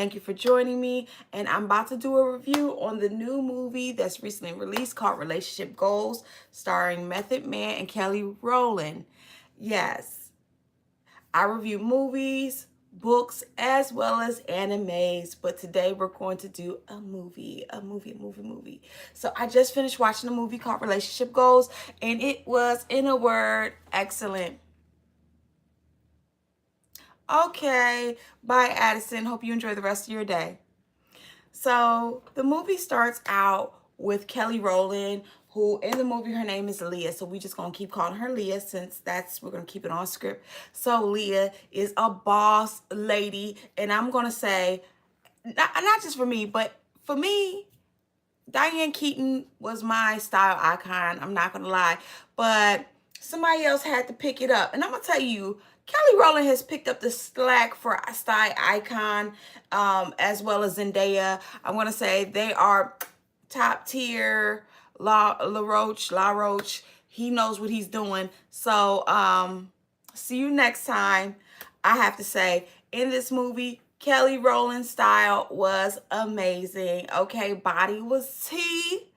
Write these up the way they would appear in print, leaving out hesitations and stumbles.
Thank you for joining me, and I'm about to do a review on the new movie that's recently released called Relationship Goals, starring Method Man and Kelly Rowland. Yes, I review movies, books, as well as animes, but today we're going to do a movie. So I just finished watching a movie called Relationship Goals, and it was, in a word, excellent. Okay, bye, Addison. Hope you enjoy the rest of your day. So the movie starts out with Kelly Rowland, who in the movie her name is Leah. So we just gonna keep calling her Leah since we're gonna keep it on script. So Leah is a boss lady, and I'm gonna say not just for me, but for me, Diane Keaton was my style icon. I'm not gonna lie, but somebody else had to pick it up, and I'm gonna tell you, Kelly Rowland has picked up the slack for a style icon, as well as Zendaya. I'm gonna say they are top tier. La Roche, he knows what he's doing. So, see you next time. I have to say, in this movie, Kelly Rowland's style was amazing. Okay, body was tea,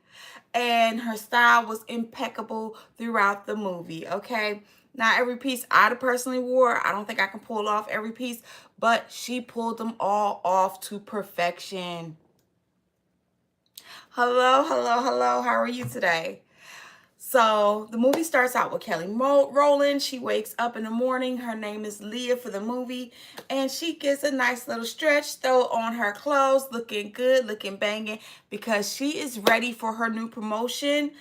and her style was impeccable throughout the movie. Okay, not every piece I'd personally wore. I don't think I can pull off every piece, but she pulled them all off to perfection. Hello, hello, hello. How are you today? So the movie starts out with Kelly Rowland. She wakes up in the morning. Her name is Leah for the movie. And she gets a nice little stretch, throw on her clothes, looking good, looking banging, because she is ready for her new promotion.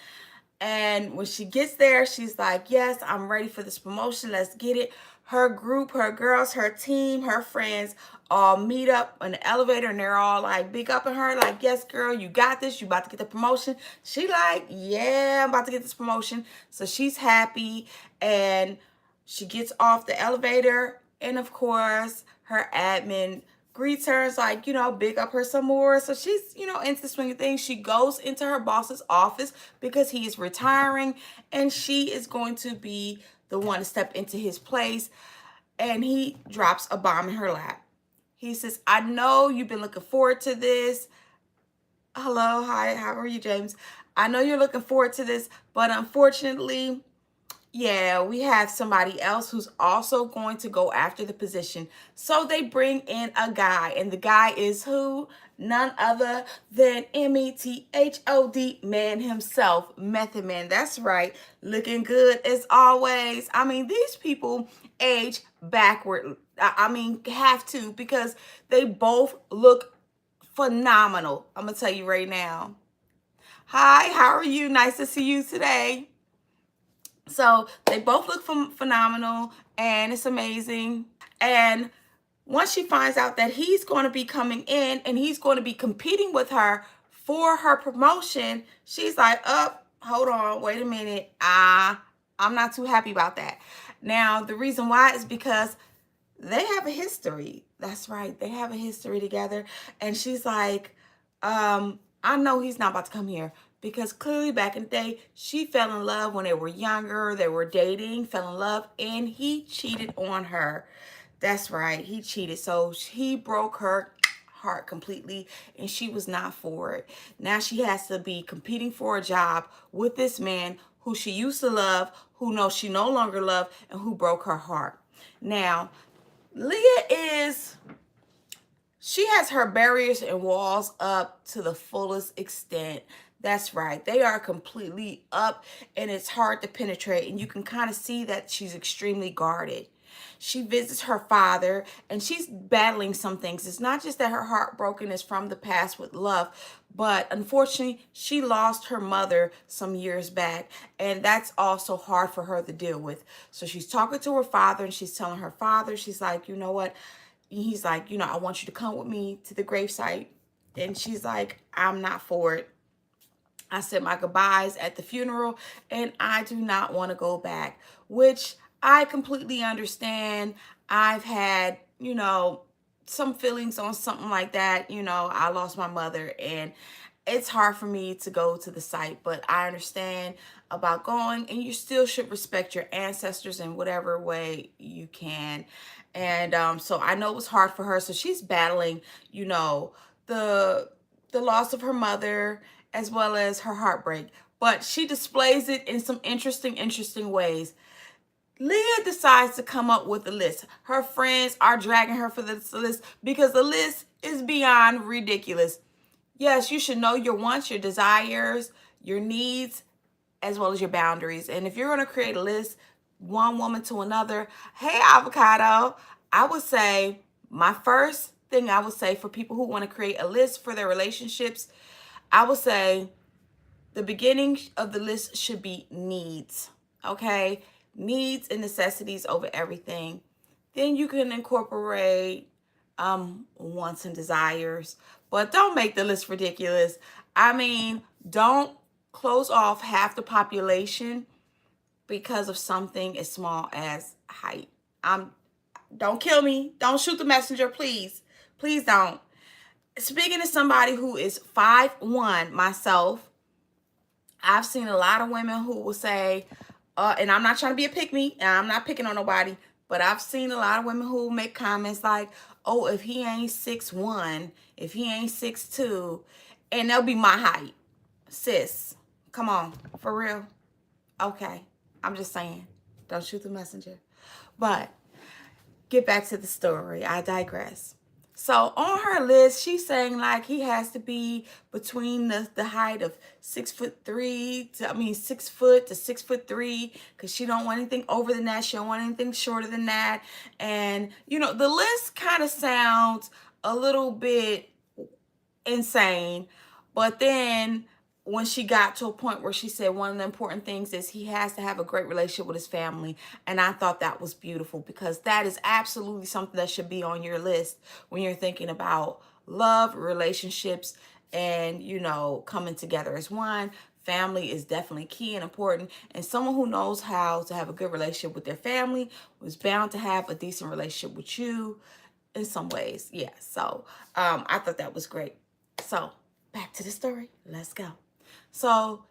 And when she gets there, she's like, yes, I'm ready for this promotion. Let's get it. Her group, her girls, her team, her friends all meet up in the elevator, and they're all like big up in her, like, yes, girl, you got this. You about to get the promotion. She like, yeah, I'm about to get this promotion. So she's happy, and she gets off the elevator. And of course, her admin greets her, is like, big up her some more. So she's, into the swing of things. She goes into her boss's office because he is retiring, and she is going to be the one to step into his place. And he drops a bomb in her lap. He says, I know you've been looking forward to this. Hello, hi, how are you, James? I know you're looking forward to this, but unfortunately, yeah, we have somebody else who's also going to go after the position. So they bring in a guy, and the guy is who? None other than METHOD man himself, Method Man. That's right, looking good as always. I mean, these people age backward. I mean, have to, because they both look phenomenal. I'm gonna tell you right now. Hi, how are you? Nice to see you today. So they both look phenomenal, and it's amazing. And once she finds out that he's going to be coming in and he's going to be competing with her for her promotion, she's like, hold on, wait a minute. I'm not too happy about that. Now, the reason why is because they have a history. That's right. They have a history together. And she's like, I know he's not about to come here, because clearly back in the day, she fell in love when they were younger. They were dating, fell in love, and he cheated on her. That's right. He cheated. So he broke her heart completely, and she was not for it. Now she has to be competing for a job with this man who she used to love, who knows she no longer loves, and who broke her heart. Now, Leah she has her barriers and walls up to the fullest extent. That's right. They are completely up, and it's hard to penetrate. And you can kind of see that she's extremely guarded. She visits her father, and she's battling some things. It's not just that her heart broken is from the past with love, but unfortunately, she lost her mother some years back, and that's also hard for her to deal with. So she's talking to her father, and she's telling her father, she's like, you know what? He's like, I want you to come with me to the gravesite. And she's like, I'm not for it. I said my goodbyes at the funeral, and I do not want to go back, which I completely understand. I've had, some feelings on something like that. I lost my mother, and it's hard for me to go to the site, but I understand about going, and you still should respect your ancestors in whatever way you can. And so I know it was hard for her. So she's battling, you know, the loss of her mother as well as her heartbreak. But she displays it in some interesting ways. Leah decides to come up with a list. Her friends are dragging her for this list because the list is beyond ridiculous. Yes, you should know your wants, your desires, your needs, as well as your boundaries. And if you're going to create a list, one woman to another, hey, avocado, I would say my first thing I would say for people who want to create a list for their relationships, I would say the beginning of the list should be needs, okay? Needs and necessities over everything. Then you can incorporate wants and desires, but don't make the list ridiculous. I mean, don't close off half the population because of something as small as height. Don't kill me. Don't shoot the messenger, please. Please don't. Speaking to somebody who is 5'1" myself, I've seen a lot of women who will say, and I'm not trying to be a pick me, and I'm not picking on nobody, but I've seen a lot of women who make comments like, oh, if he ain't 6'1", if he ain't 6'2", and they'll be my height. Sis, come on, for real. Okay, I'm just saying, don't shoot the messenger. But get back to the story. I digress. So on her list, she's saying like he has to be between the height of 6'3" to 6 foot to 6'3", because she don't want anything over than that. She don't want anything shorter than that. And you know, the list kind of sounds a little bit insane, but then when she got to a point where she said one of the important things is he has to have a great relationship with his family. And I thought that was beautiful, because that is absolutely something that should be on your list when you're thinking about love, relationships, and, you know, coming together as one. Family is definitely key and important. And someone who knows how to have a good relationship with their family was bound to have a decent relationship with you in some ways. Yeah. So I thought that was great. So back to the story. Let's go. So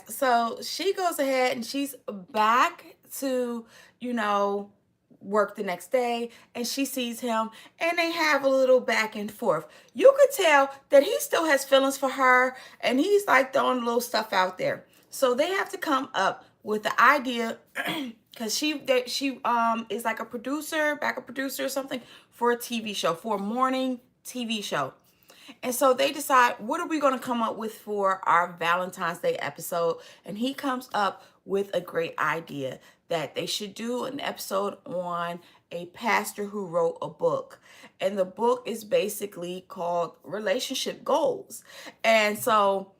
so she goes ahead and she's back to, you know, work the next day, and she sees him and they have a little back and forth. You could tell that he still has feelings for her, and he's like throwing a little stuff out there. So they have to come up with the idea because she is like a producer, backup producer or something for a TV show, for a morning TV show. And so they decide, what are we going to come up with for our Valentine's Day episode? And he comes up with a great idea that they should do an episode on a pastor who wrote a book. And the book is basically called Relationship Goals. And so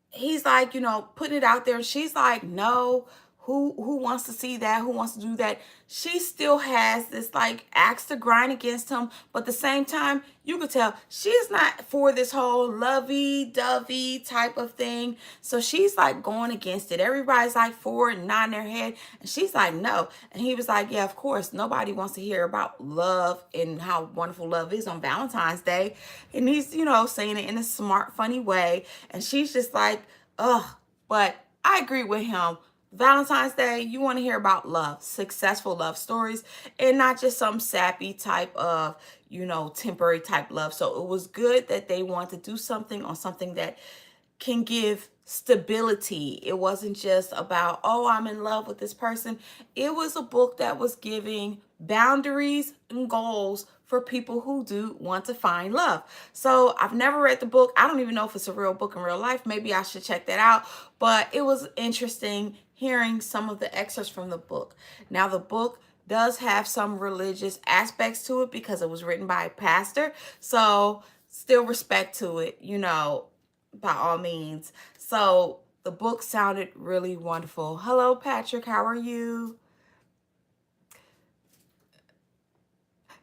he's like, you know, putting it out there. And she's like, no, who wants to see that? Who wants to do that? She still has this like axe to grind against him. But at the same time, you could tell she's not for this whole lovey-dovey type of thing. So she's like going against it. Everybody's like for it and nodding their head. And she's like, no. And he was like, yeah, of course. Nobody wants to hear about love and how wonderful love is on Valentine's Day. And he's, you know, saying it in a smart, funny way. And she's just like, ugh. But I agree with him. Valentine's Day, you want to hear about love, successful love stories, and not just some sappy type of, you know, temporary type love. So it was good that they want to do something on something that can give stability. It wasn't just about, oh, I'm in love with this person. It was a book that was giving boundaries and goals for people who do want to find love. So I've never read the book. I don't even know if it's a real book in real life. Maybe I should check that out. But it was interesting hearing some of the excerpts from the book. Now, the book does have some religious aspects to it because it was written by a pastor. So still respect to it, you know, by all means. So the book sounded really wonderful. Hello, Patrick. How are you?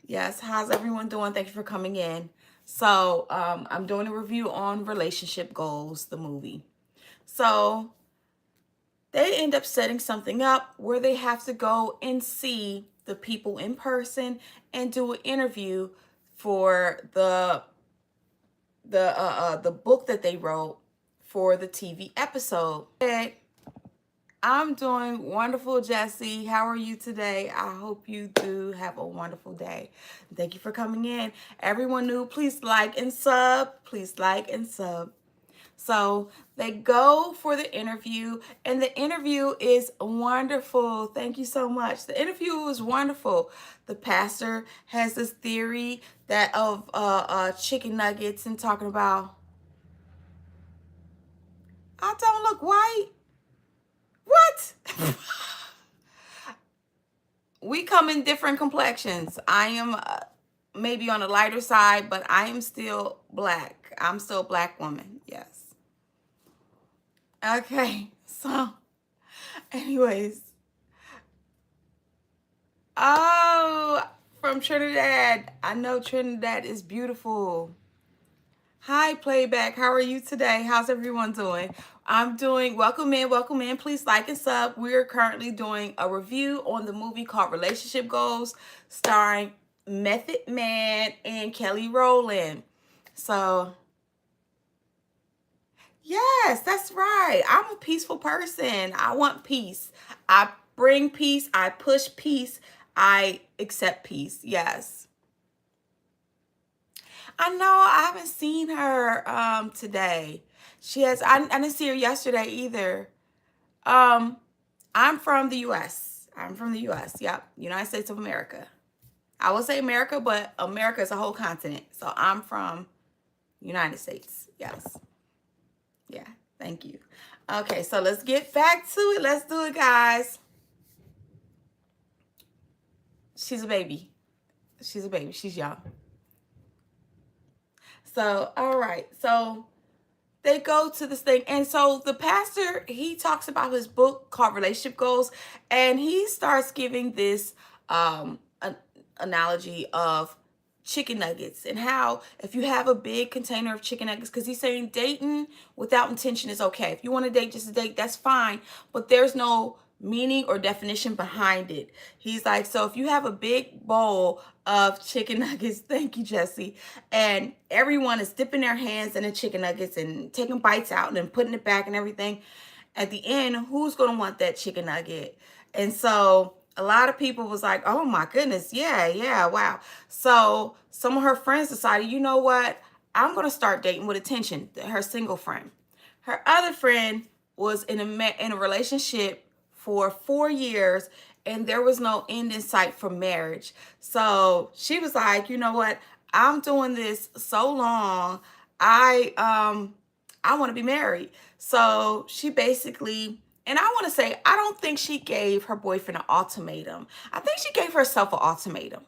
Yes, how's everyone doing? Thank you for coming in. So I'm doing a review on Relationship Goals, the movie. So they end up setting something up where they have to go and see the people in person and do an interview for the book that they wrote for the TV episode. I'm doing wonderful, Jesse. How are you today? I hope you do have a wonderful day. Thank you for coming in. Everyone new, please like and sub. Please like and sub. So they go for the interview, and the interview is wonderful. Thank you so much. The interview was wonderful. The pastor has this theory that of chicken nuggets and talking about, I don't look white. What? We come in different complexions. I am maybe on the lighter side, but I am still black. I'm still a black woman. Yes. Okay. So, anyways. Oh, from Trinidad. I know Trinidad is beautiful. Hi, Playback. How are you today? How's everyone doing? I'm doing, welcome in, welcome in. Please like and sub. We're currently doing a review on the movie called Relationship Goals, starring Method Man and Kelly Rowland. So, yes, that's right. I'm a peaceful person. I want peace. I bring peace. I push peace. I accept peace. Yes. I know I haven't seen her today. She has I didn't see her yesterday either. Um I'm from the US. I'm from the US. Yep. United States of America. I will say America, but America is a whole continent. So I'm from United States. Yes. Yeah. Thank you. Okay, so let's get back to it. Let's do it, guys. She's a baby. She's a baby. She's young. So, all right. So they go to this thing, and so the pastor, he talks about his book called Relationship Goals, and he starts giving this an analogy of chicken nuggets and how if you have a big container of chicken nuggets, because he's saying dating without intention is okay. If you want to date just to date, that's fine, but there's no meaning or definition behind it. He's like, so if you have a big bowl of chicken nuggets, thank you, Jesse, and everyone is dipping their hands in the chicken nuggets and taking bites out and then putting it back and everything, at the end, who's going to want that chicken nugget? And so a lot of people was like, oh my goodness, yeah, wow. So some of her friends decided, you know what? I'm going to start dating with attention, her single friend. Her other friend was in a relationship for 4 years, and there was no end in sight for marriage. So she was like, you know what? I'm doing this so long. I want to be married. So she basically, and I want to say, I don't think she gave her boyfriend an ultimatum. I think she gave herself an ultimatum,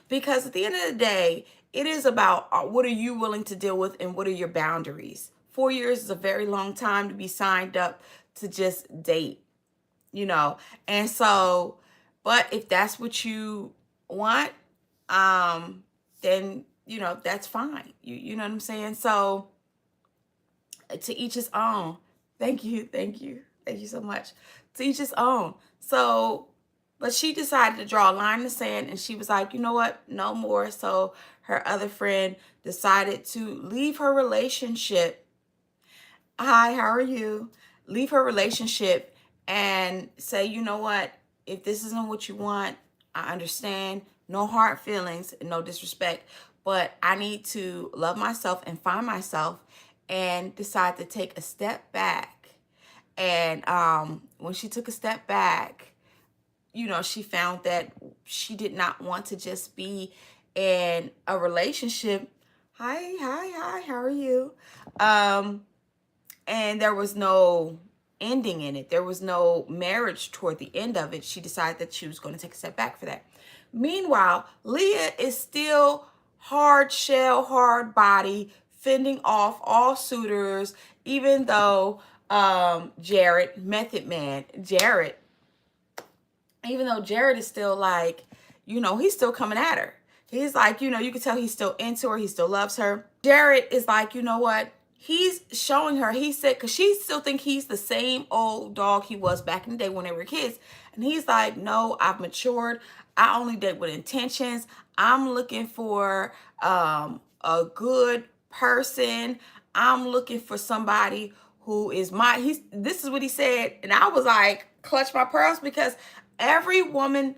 because at the end of the day, it is about what are you willing to deal with and what are your boundaries. 4 years is a very long time to be signed up to just date, you know. And so, but if that's what you want, then, you know, that's fine. You know what I'm saying? So to each his own. Thank you. Thank you. Thank you so much. To each his own. So, but she decided to draw a line in the sand, and she was like, you know what? No more. So her other friend decided to leave her relationship. Hi, how are you? Leave her relationship and say, you know what? If this isn't what you want, I understand. No hard feelings, no disrespect, but I need to love myself and find myself, and decide to take a step back. And when she took a step back, you know, she found that she did not want to just be in a relationship. Hi, how are you? And there was no ending in it. There was no marriage toward the end of it. She decided that she was going to take a step back for that. Meanwhile, Leah is still hard shell, hard body, fending off all suitors, even though Jared, Method Man, Jared, even though Jared is still like, you know, he's still coming at her. He's like, you know, you can tell he's still into her. He still loves her. Jared is like, you know what? He's showing her, he said, because she still think he's the same old dog he was back in the day when they were kids. And he's like, no, I've matured. I only date with intentions. I'm looking for a good person. I'm looking for somebody who is this is what he said. And I was like, clutch my pearls, because every woman,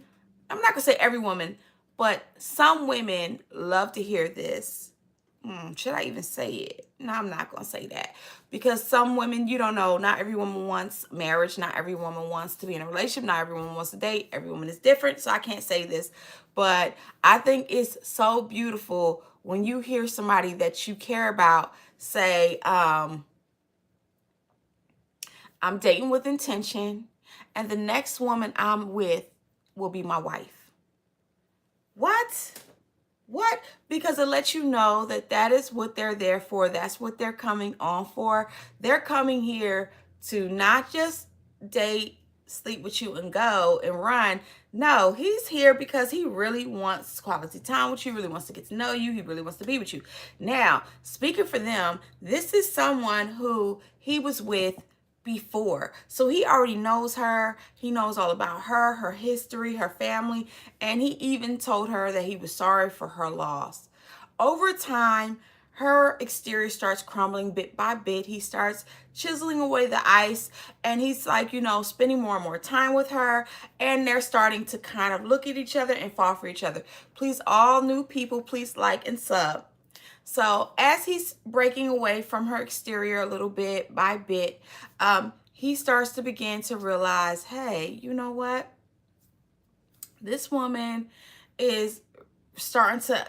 I'm not gonna say every woman, but some women love to hear this. Should I even say it? No, I'm not gonna say that, because some women, you don't know, not every woman wants marriage, not every woman wants to be in a relationship, not every woman wants to date, every woman is different, so I can't say this. But I think it's so beautiful when you hear somebody that you care about say, I'm dating with intention, and the next woman I'm with will be my wife. What? Because it lets you know that that is what they're there for. That's what they're coming on for. They're coming here to not just date, sleep with you, and go and run. No, he's here because he really wants quality time with you, really wants to get to know you, he really wants to be with you. Now, speaking for them, this is someone who he was with before. So he already knows her. He knows all about her, her history, her family, and he even told her that he was sorry for her loss. Over time, her exterior starts crumbling bit by bit. He starts chiseling away the ice, and he's like, spending more and more time with her, and they're starting to kind of look at each other and fall for each other. Please, all new people, please like and sub. So as he's breaking away from her exterior a little bit by bit, he starts to begin to realize, hey, you know what? This woman is starting to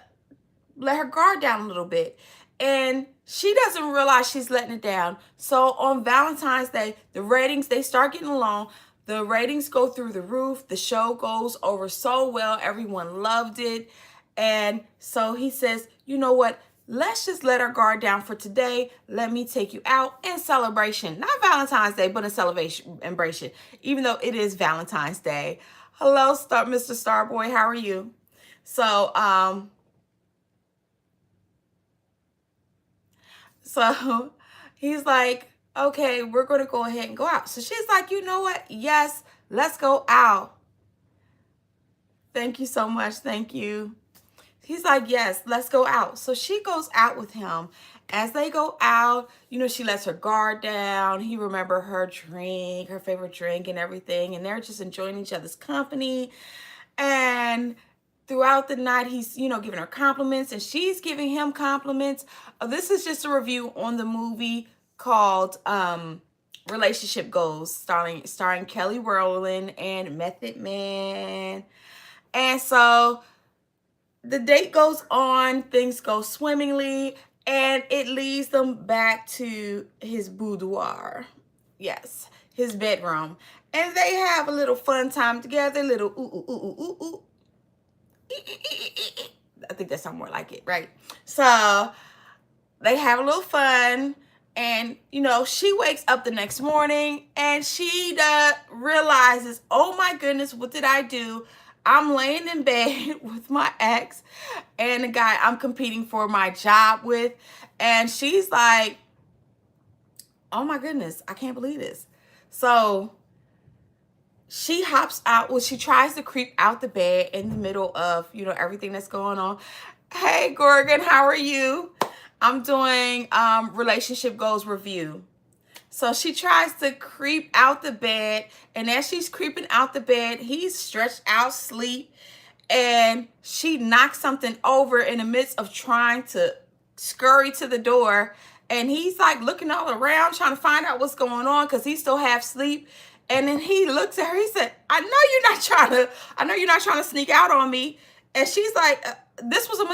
let her guard down a little bit. And she doesn't realize she's letting it down. So on Valentine's Day, the ratings, they start getting along. The ratings go through the roof. The show goes over so well. Everyone loved it. And so he says, you know what? Let's just let our guard down for today. Let me take you out in celebration. Not Valentine's Day, but in celebration, even though it is Valentine's Day. Hello, Mr. Starboy. How are you? So he's like, okay, we're going to go ahead and go out. So she's like, you know what? Yes, let's go out. Thank you so much. Thank you. He's like, yes, let's go out. So she goes out with him. As they go out, she lets her guard down. He remembers her drink, her favorite drink and everything. And they're just enjoying each other's company. And throughout the night, he's, giving her compliments, and she's giving him compliments. This is just a review on the movie called Relationship Goals, starring Kelly Rowland and Method Man. And so the date goes on, things go swimmingly, and it leads them back to his boudoir. Yes, his bedroom. And they have a little fun time together, little ooh, ooh, ooh, ooh, ooh. I think that sounds more like it, right? So they have a little fun, and she wakes up the next morning, and she realizes, oh my goodness, what did I do? I'm laying in bed with my ex and the guy I'm competing for my job with, and she's like, oh my goodness, I can't believe this. So she hops out. Well, she tries to creep out the bed in the middle of, everything that's going on. Hey, Gorgon, how are you? I'm doing Relationship Goals review. So she tries to creep out the bed, and as she's creeping out the bed, he's stretched out asleep, and she knocks something over in the midst of trying to scurry to the door, and he's like looking all around trying to find out what's going on because he's still half asleep. And then he looks at her, he said, I know you're not trying to sneak out on me. And she's like, this was a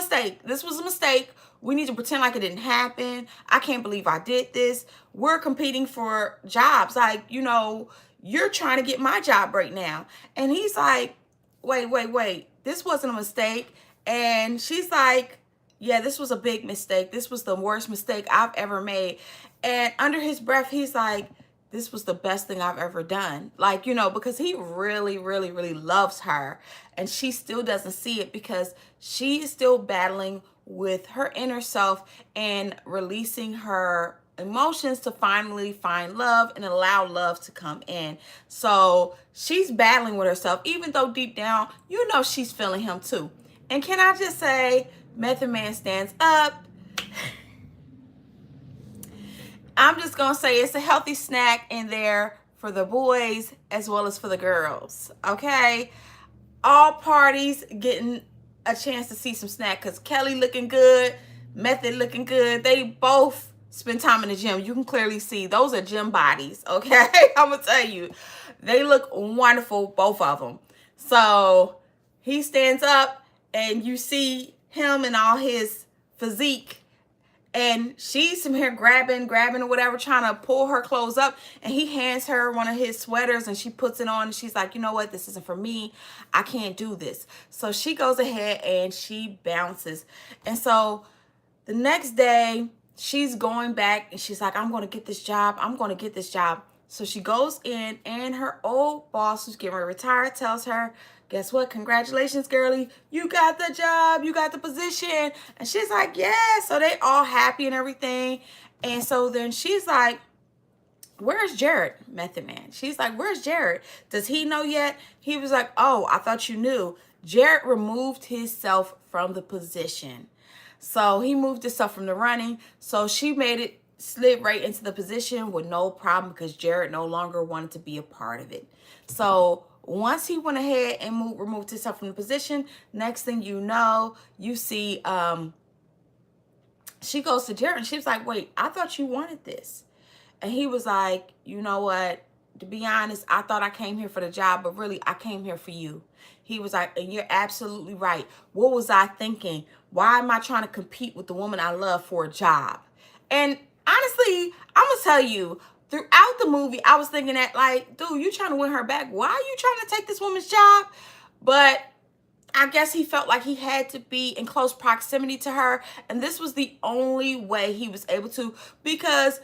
mistake. We need to pretend like it didn't happen. I can't believe I did this. We're competing for jobs. Like, you're trying to get my job right now. And he's like, wait. This wasn't a mistake. And she's like, yeah, this was a big mistake. This was the worst mistake I've ever made. And under his breath, he's like, this was the best thing I've ever done. Like, because he really, really, really loves her. And she still doesn't see it because she is still battling with her inner self and releasing her emotions to finally find love and allow love to come in. So she's battling with herself, even though deep down, she's feeling him too. And can I just say, Method Man stands up. I'm just going to say it's a healthy snack in there for the boys as well as for the girls. Okay? All parties getting a chance to see some snack because Kelly looking good, Method looking good. They both spend time in the gym. You can clearly see those are gym bodies. Okay? I'm going to tell you. They look wonderful, both of them. So he stands up and you see him and all his physique. And she's from here grabbing or whatever, trying to pull her clothes up. And he hands her one of his sweaters and she puts it on. And she's like, you know what? This isn't for me. I can't do this. So she goes ahead and she bounces. And so the next day, she's going back and she's like, I'm going to get this job. I'm going to get this job. So she goes in and her old boss, who's getting ready to retire, tells her, guess what? Congratulations, girlie. You got the job. You got the position. And she's like, yeah. So they all happy and everything. And so then she's like, where's Jared, Method Man? She's like, where's Jared? Does he know yet? He was like, oh, I thought you knew. Jared removed himself from the position. So he moved himself from the running. So she made it, slid right into the position with no problem because Jared no longer wanted to be a part of it. So once he went ahead and removed himself from the position, next thing you know, you see she goes to Jared and she's like, wait, I thought you wanted this. And he was like, you know what? To be honest, I thought I came here for the job, but really I came here for you. He was like, and you're absolutely right. What was I thinking? Why am I trying to compete with the woman I love for a job? And honestly, I'm going to tell you, throughout the movie, I was thinking that, like, dude, you trying to win her back. Why are you trying to take this woman's job? But I guess he felt like he had to be in close proximity to her. And this was the only way he was able to, because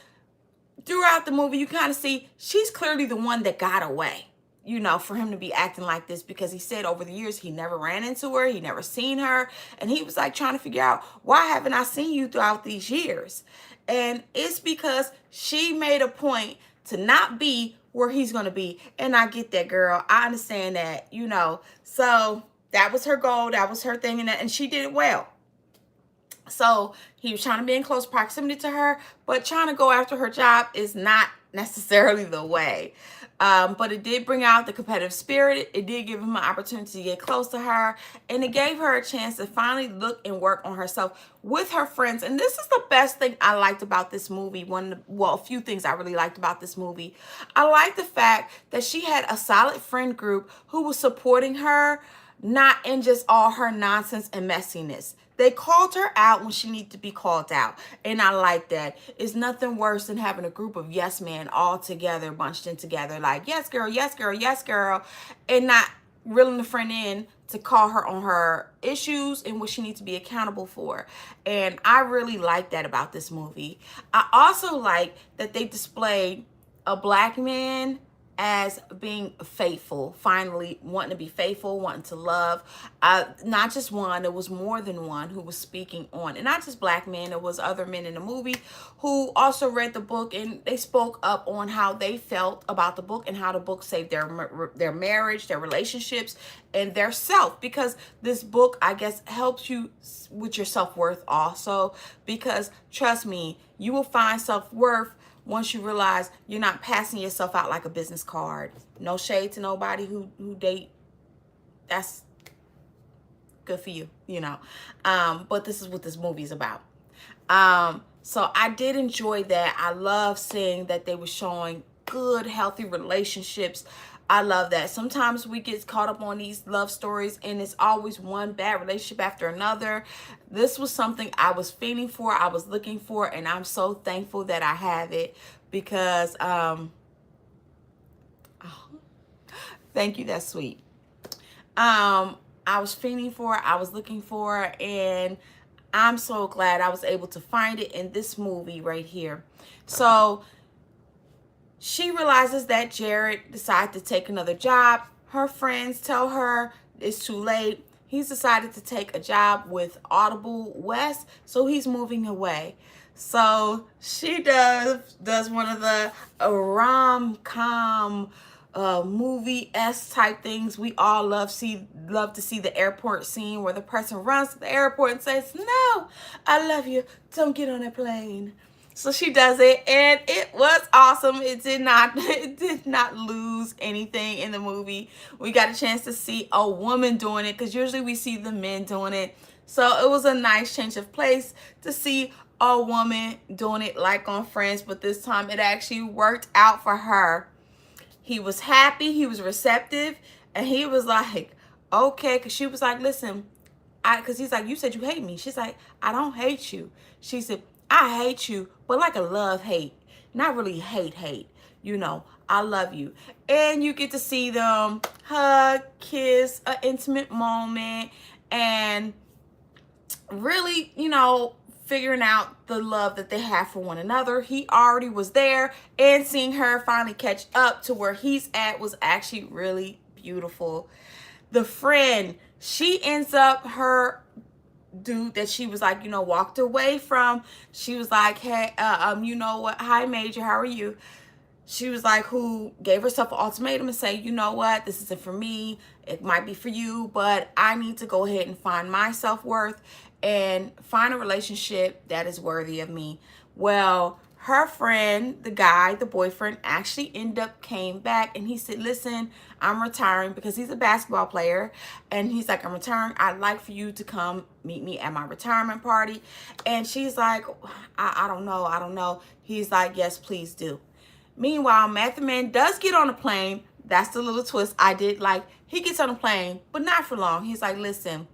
throughout the movie, you kind of see she's clearly the one that got away, you know, for him to be acting like this, because he said over the years he never ran into her, he never seen her, and he was like trying to figure out, why haven't I seen you throughout these years? And it's because she made a point to not be where he's going to be. And I get that, girl. I understand that, you know. So that was her goal, that was her thing, and she did it well. So he was trying to be in close proximity to her, but trying to go after her job is not necessarily the way. But it did bring out the competitive spirit. It did give him an opportunity to get close to her. And it gave her a chance to finally look and work on herself with her friends. And this is the best thing I liked about this movie. A few things I really liked about this movie. I liked the fact that she had a solid friend group who was supporting her, not in just all her nonsense and messiness. They called her out when she needed to be called out. And I like that. It's nothing worse than having a group of yes men all together, bunched in together, like, yes, girl, yes, girl, yes, girl, and not reeling the friend in to call her on her issues and what she needs to be accountable for. And I really like that about this movie. I also like that they displayed a black man as being faithful, finally wanting to be faithful, wanting to love. Not just one, it was more than one who was speaking on. And not just black men, it was other men in the movie who also read the book, and they spoke up on how they felt about the book and how the book saved their marriage, their relationships, and their self. Because this book, I guess, helps you with your self-worth also. Because trust me, you will find self-worth once you realize you're not passing yourself out like a business card. No shade to nobody who date. That's good for you, you know. But this is what this movie is about. So I did enjoy that. I love seeing that they were showing good, healthy relationships. I love that. Sometimes we get caught up on these love stories and it's always one bad relationship after another. This was something I was feeling for, I was looking for, and I'm so thankful that I have it because, thank you, that's sweet. I was feeling for, I was looking for, and I'm so glad I was able to find it in this movie right here. So she realizes that Jared decided to take another job. Her friends tell her it's too late. He's decided to take a job with Audible West, so he's moving away. So she does one of the rom-com movie-esque type things we all love to see, the airport scene where the person runs to the airport and says, "No, I love you. Don't get on a plane." So she does it, and it was awesome. It did not lose anything in the movie. We got a chance to see a woman doing it, because usually we see the men doing it. So it was a nice change of pace to see a woman doing it like on Friends, but this time it actually worked out for her. He was happy, he was receptive, and he was like, okay, because she was like, listen, because he's like, you said you hate me. She's like, I don't hate you. She said, I hate you, but like a love hate, not really hate. You know, I love you. And you get to see them hug, kiss, an intimate moment, and really, you know, figuring out the love that they have for one another. He already was there, and seeing her finally catch up to where he's at was actually really beautiful. The friend, she ends up, her dude that she was like, you know, walked away from, she was like, hey, you know what, hi Major, how are you? She was like, who gave herself an ultimatum and say, you know what, this isn't for me, it might be for you, but I need to go ahead and find my self-worth and find a relationship that is worthy of me. Well, her friend, the guy, the boyfriend, actually ended up came back, and he said, listen, I'm retiring, because he's a basketball player, and he's like, I'm retiring, I'd like for you to come meet me at my retirement party. And she's like, I don't know. He's like, yes, please do. Meanwhile, Method Man does get on a plane. That's the little twist I did like. He gets on a plane, but not for long. He's like, listen,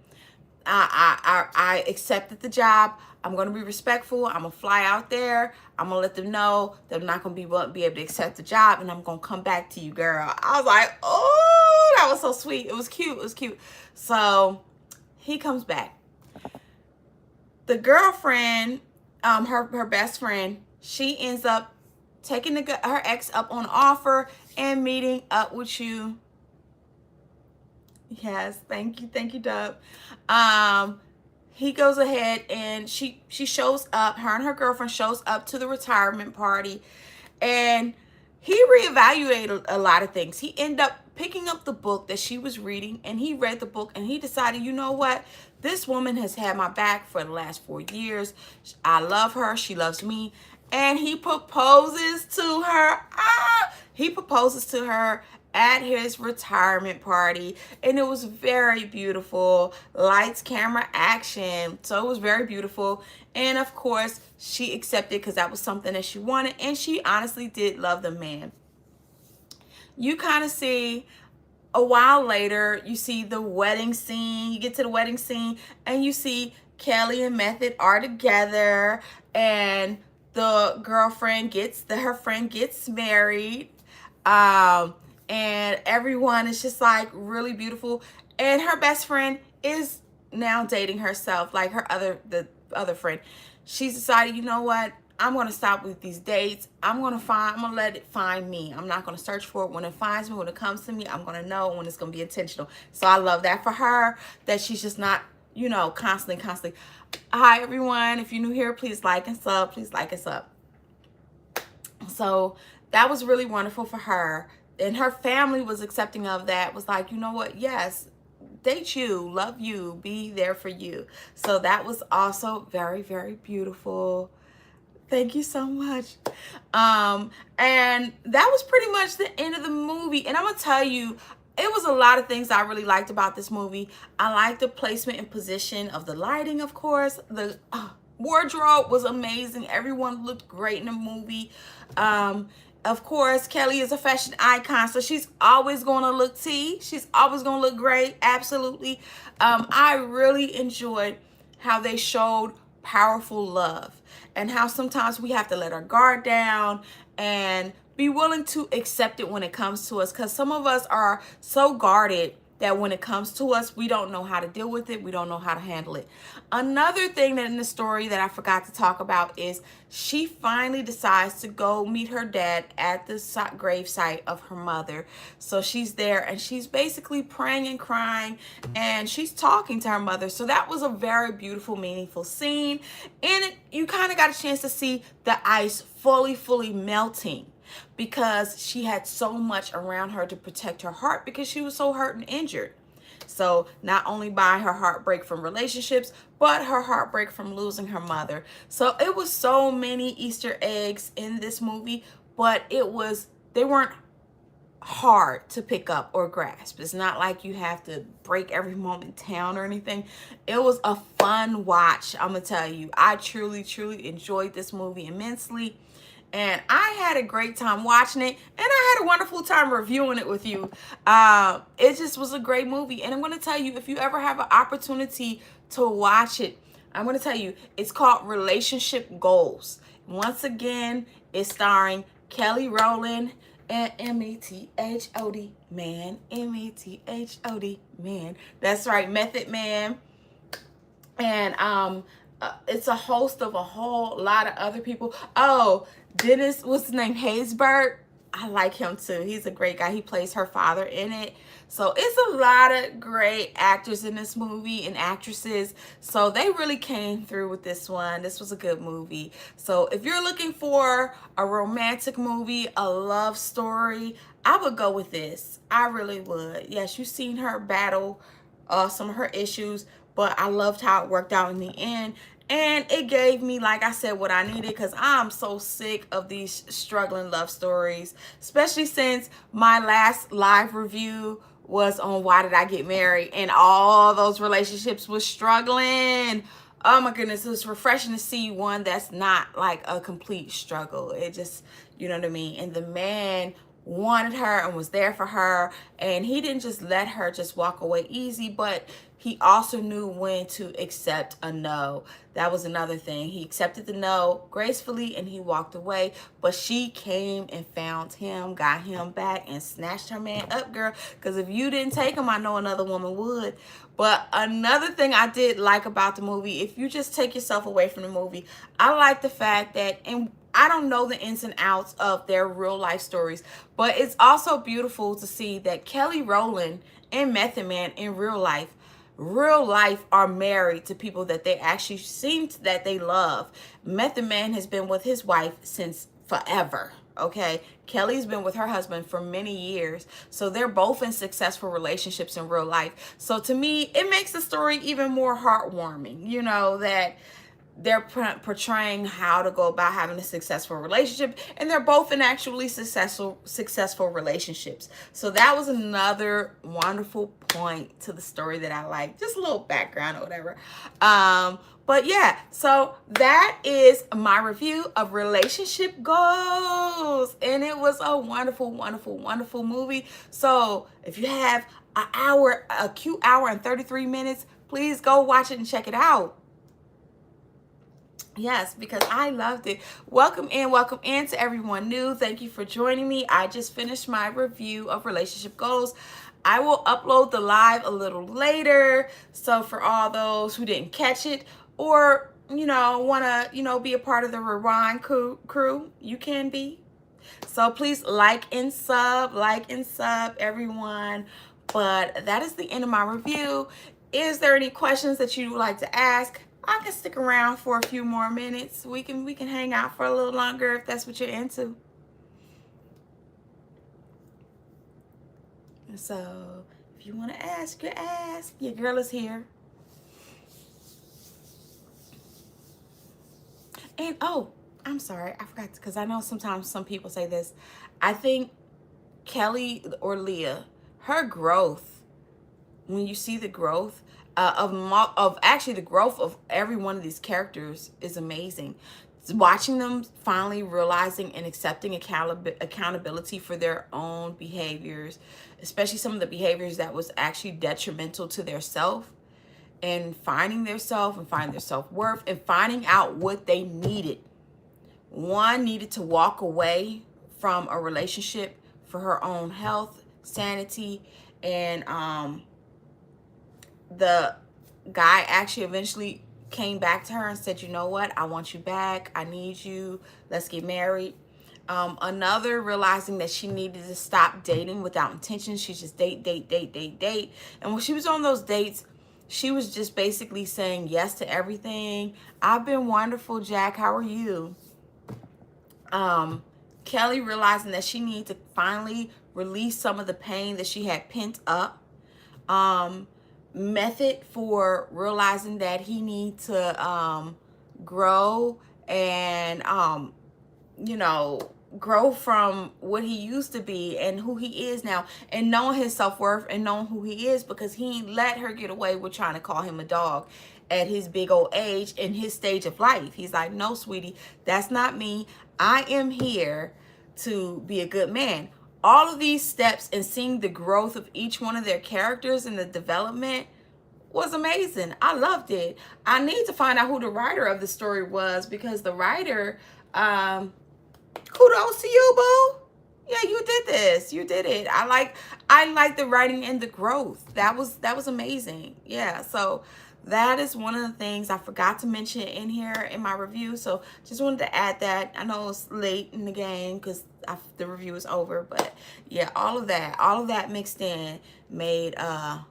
I accepted the job. I'm going to be respectful. I'm going to fly out there. I'm going to let them know that I'm not going to be able to accept the job, and I'm going to come back to you, girl. I was like, oh, that was so sweet. It was cute. It was cute. So he comes back. The girlfriend, her best friend, she ends up taking her ex up on offer and meeting up with you. Yes, thank you, Dub. He goes ahead, and she shows up, her and her girlfriend shows up to the retirement party, and he reevaluated a lot of things. He ended up picking up the book that she was reading, and he read the book, and he decided, you know what, this woman has had my back for the last 4 years. I love her, she loves me. And he proposes to her. He proposes to her at his retirement party, and it was very beautiful. Lights, camera, action. So it was very beautiful. And of course, she accepted, because that was something that she wanted, and she honestly did love the man. You kind of see, a while later, you see the wedding scene. You get to the wedding scene, and you see Kelly and Method are together, and the girlfriend her friend gets married, and everyone is just like really beautiful. And her best friend is now dating herself, like the other friend. She's decided, you know what, I'm going to stop with these dates. I'm going to let it find me. I'm not going to search for it. When it finds me, when it comes to me, I'm going to know when it's going to be intentional. So I love that for her, that she's just not, you know, constantly. Hi, everyone. If you're new here, please like and sub. Please like and sub. So that was really wonderful for her. And her family was accepting of that, was like, you know what? Yes, date you, love you, be there for you. So that was also very, very beautiful. Thank you so much. And that was pretty much the end of the movie. And I'm going to tell you, it was a lot of things I really liked about this movie. I liked the placement and position of the lighting, of course. The wardrobe was amazing. Everyone looked great in the movie. Of course, Kelly is a fashion icon, so she's always going to look tea. She's always going to look great. Absolutely. I really enjoyed how they showed powerful love, and how sometimes we have to let our guard down and be willing to accept it when it comes to us, because some of us are so guarded that when it comes to us, we don't know how to deal with it. We don't know how to handle it. Another thing that in the story that I forgot to talk about is she finally decides to go meet her dad at the grave site of her mother. So she's there, and she's basically praying and crying, and she's talking to her mother. So that was a very beautiful, meaningful scene. And you kind of got a chance to see the ice fully melting, because she had so much around her to protect her heart, because she was so hurt and injured. So not only by her heartbreak from relationships, but her heartbreak from losing her mother. So it was so many Easter eggs in this movie, but they weren't hard to pick up or grasp. It's not like you have to break every moment down or anything. It was a fun watch. I'm gonna tell you, I truly enjoyed this movie immensely, and I had a great time watching it, and I had a wonderful time reviewing it with you. It just was a great movie, and I'm gonna tell you, if you ever have an opportunity to watch it, I'm gonna tell you, it's called Relationship Goals. Once again, it's starring Kelly Rowland and Method Man. Method Man. That's right, Method Man. And it's a host of a whole lot of other people. Oh, Dennis, what's his name? Haysbert. I like him too. He's a great guy. He plays her father in it. So it's a lot of great actors in this movie and actresses. So they really came through with this one. This was a good movie. So if you're looking for a romantic movie, a love story, I would go with this. I really would. Yes, you've seen her battle some of her issues, but I loved how it worked out in the end. And it gave me, like I said, what I needed, because I'm so sick of these struggling love stories, especially since my last live review was on Why Did I Get Married, and all those relationships was struggling. Oh my goodness, it was refreshing to see one that's not like a complete struggle. It just, you know what I mean? And the man wanted her and was there for her, and he didn't just let her just walk away easy, but he also knew when to accept a no. That was another thing. He accepted the no gracefully and he walked away, but she came and found him, got him back, and snatched her man up, girl, because if you didn't take him, I know another woman would. But another thing I did like about the movie, if you just take yourself away from the movie, I like the fact that, and I don't know the ins and outs of their real life stories, but it's also beautiful to see that Kelly Rowland and Method Man in real life are married to people that they actually seem that they love. Method Man has been with his wife since forever. Okay, Kelly's been with her husband for many years, so they're both in successful relationships in real life. So to me, it makes the story even more heartwarming, you know, that they're portraying how to go about having a successful relationship, and they're both in actually successful relationships. So that was another wonderful point to the story that I like. Just a little background or whatever. But yeah, so that is my review of Relationship Goals, and it was a wonderful movie. So if you have a cute hour and 33 minutes, please go watch it and check it out. Yes, because I loved it. Welcome in to everyone new. Thank you for joining me. I just finished my review of Relationship Goals. I will upload the live a little later. So for all those who didn't catch it, or, you know, want to, be a part of the Rewind crew, you can be. So please like and sub, everyone. But that is the end of my review. Is there any questions that you would like to ask? I can stick around for a few more minutes. We can hang out for a little longer if that's what you're into. So if you want to ask, you ask. Your girl is here. And oh, I'm sorry, I forgot, because I know sometimes some people say this. I think Kelly or Leah, her growth, when you see the growth of actually the growth of every one of these characters is amazing. Watching them finally realizing and accepting accountability for their own behaviors, especially some of the behaviors that was actually detrimental to their self, and finding their self and finding their self-worth and finding out what they needed. One needed to walk away from a relationship for her own health, sanity, and the guy actually eventually came back to her and said, you know what, I want you back, I need you, let's get married. Another realizing that she needed to stop dating without intention. She just date. And when she was on those dates, she was just basically saying yes to everything. I've been wonderful, Jack, how are you? Kelly realizing that she needed to finally release some of the pain that she had pent up. Method for realizing that he needs to grow and you know, grow from what he used to be and who he is now, and knowing his self-worth and knowing who he is, because he let her get away with trying to call him a dog at his big old age in his stage of life. He's like, no, sweetie, that's not me. I am here to be a good man. All of these steps and seeing the growth of each one of their characters and the development was amazing. I loved it. I need to find out who the writer of the story was, because the writer, kudos to you, boo. Yeah, you did this. You did it. I like the writing and the growth. That was amazing. Yeah, so that is one of the things I forgot to mention in here in my review. So just wanted to add that. I know it's late in the game because the review is over, but yeah, all of that mixed in made a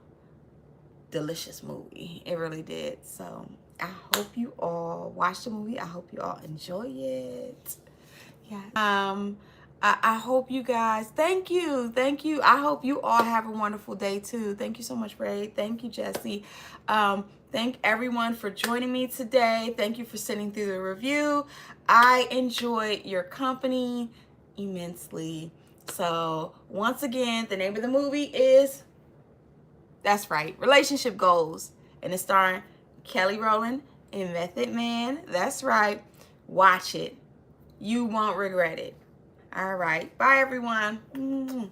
delicious movie. It really did. So I hope you all watch the movie. I hope you all enjoy it. Yeah. I hope you guys, thank you. I hope you all have a wonderful day too. Thank you so much, Ray. Thank you, Jesse. Thank everyone for joining me today. Thank you for sitting through the review. I enjoyed your company immensely. So once again, the name of the movie is, that's right, Relationship Goals, and it's starring Kelly Rowland and Method Man. That's right. Watch it. You won't regret it. All right. Bye, everyone.